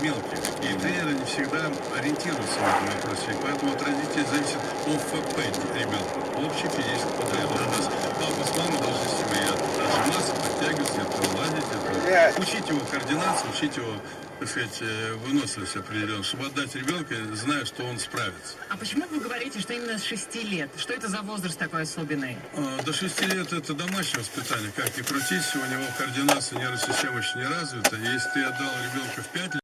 мелких. И тренеры не всегда ориентируются в этом вопросе. И поэтому от родителей зависит ОФП ребенка. Общий физический подготовка. Папа с мамой должны с ним отжиматься, подтягиваться, это ладить, это учить его координацию, учить его, так сказать, выносливость определенно, чтобы отдать ребенка, зная, что он справится. А почему вы говорите, что именно с 6 лет? Что это за возраст такой особенный? До 6 лет это домашнее воспитание. Как ни крутись, у него координация нервной системы еще не развита. Если ты отдал ребенка в 5 лет,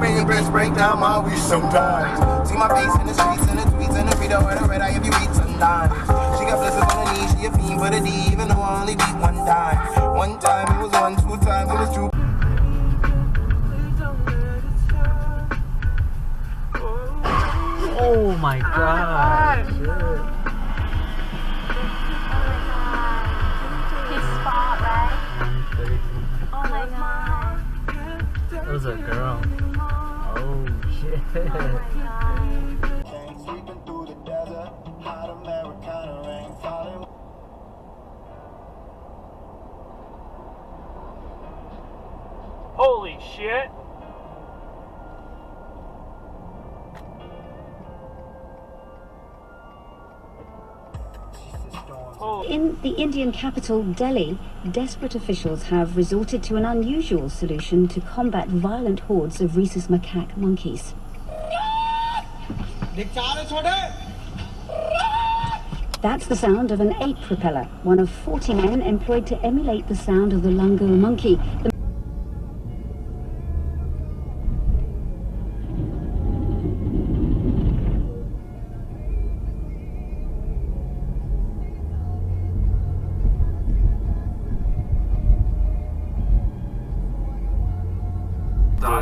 Bring breast break down my wish sometimes. See my face in the streets and the tweets and the video and the red eye if you eat sometimes. She got blessings on her knees, she a fiend for the D, even though I only beat one time. One time it was one, 2 times it was 2. Oh my god. His spot, right? Oh my god. It was a girl. Oh shit. Oh my god. Sweeping through the desert, hot Americana rain falling. Holy shit. In the Indian capital, Delhi, desperate officials have resorted to an unusual solution to combat violent hordes of rhesus macaque monkeys. That's the sound of an ape propeller, one of 40 men employed to emulate the sound of the langur monkey.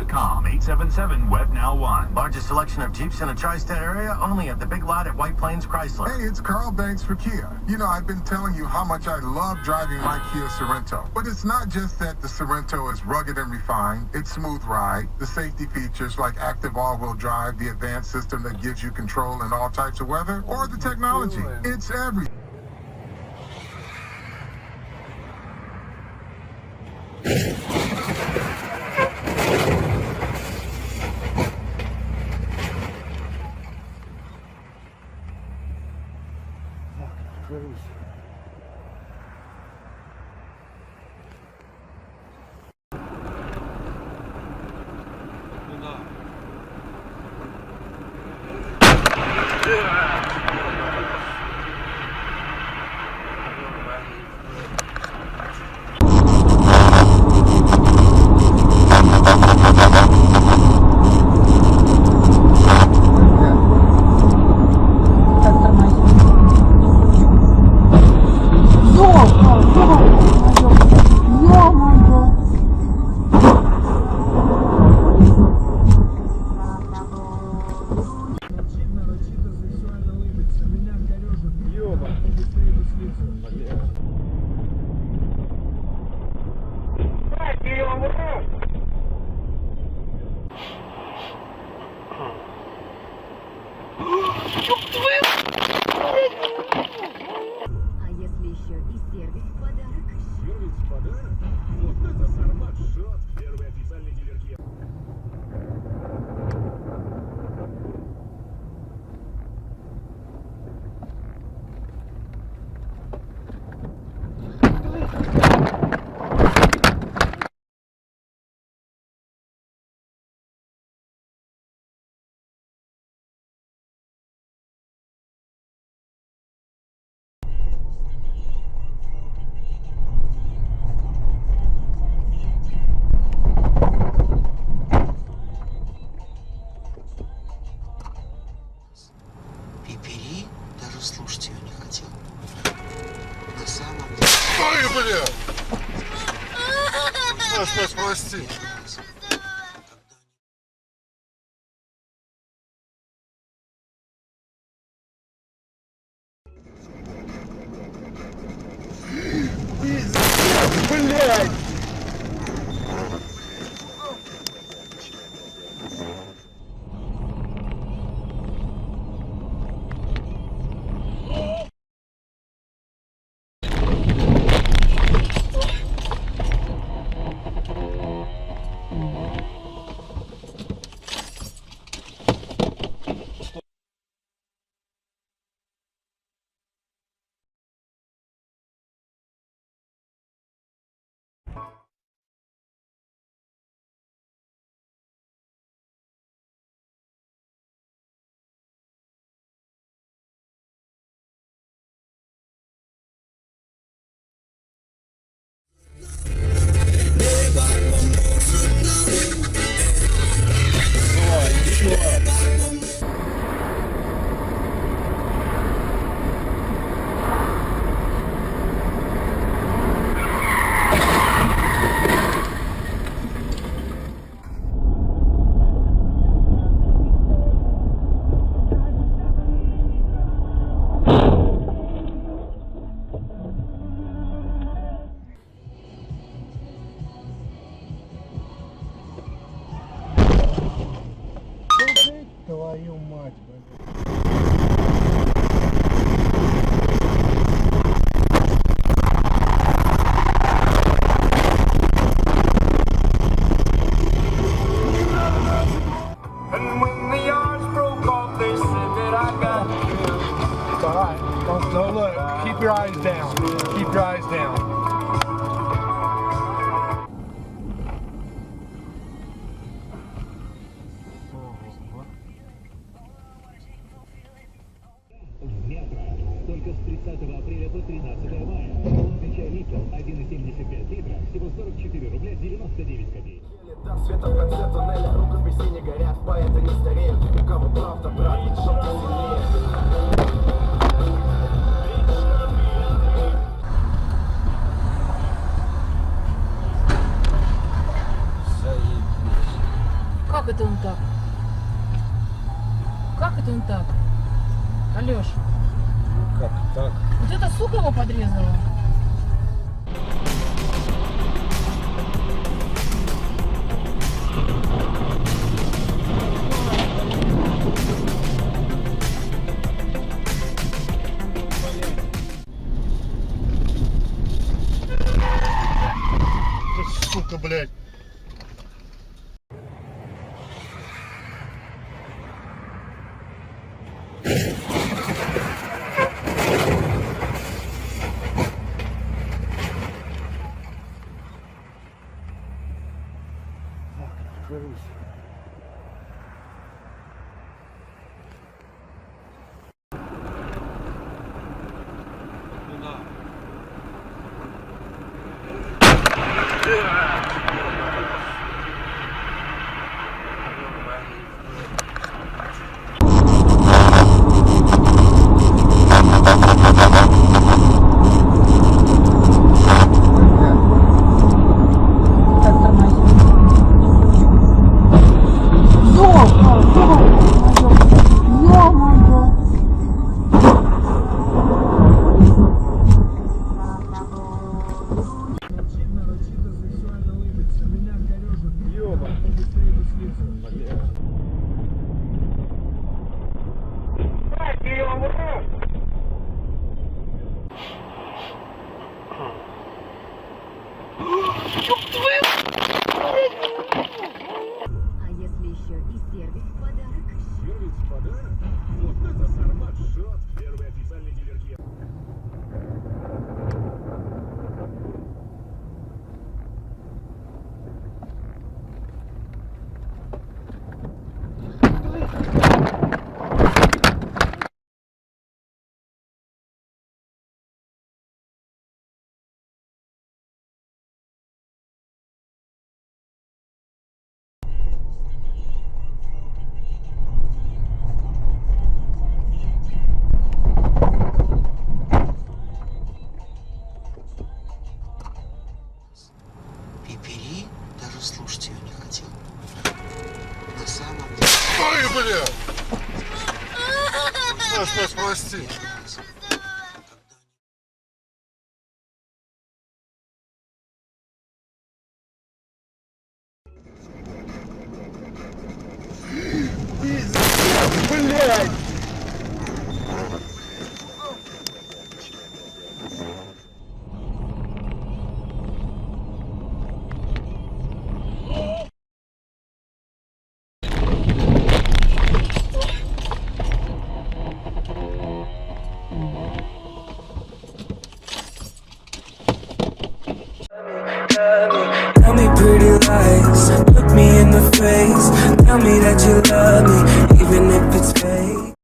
.com 877 Web Now 1. Largest selection of Jeeps in the tri-state area, only at the big lot at White Plains Chrysler. Hey, it's Carl Banks for Kia. You know, I've been telling you how much I love driving my Kia Sorento. But it's not just that the Sorento is rugged and refined, it's smooth ride, the safety features like active all-wheel drive, the advanced system that gives you control in all types of weather, or the technology. It's everything. Твою мать, блядь. And when the yards broke off, they said that I got killed. It's alright. Don't look. Keep your eyes down. Keep your eyes down. Только с 30 апреля по 13 мая. Полный чай литр 1,75 литра, всего 44 рубля 99 копеек. До света в конце туннеля, рукописи не горят, поэты не стареют. У кого правда, брат, что-то сильнее. Как это он так? Как это он так? Алёш, Как так? вот эта сука его подрезала. Сука, блядь. А если еще и сервис в подарок? Сервис в подарок? Вот это сармат жжет. Первый официальный дилер Kia. Пипери, даже слушать ее не хотел. На самом деле... Ой, бля! Саш, прости. Блядь! Tell me pretty lies, look me in the face. Tell me that you love me, even if it's fake.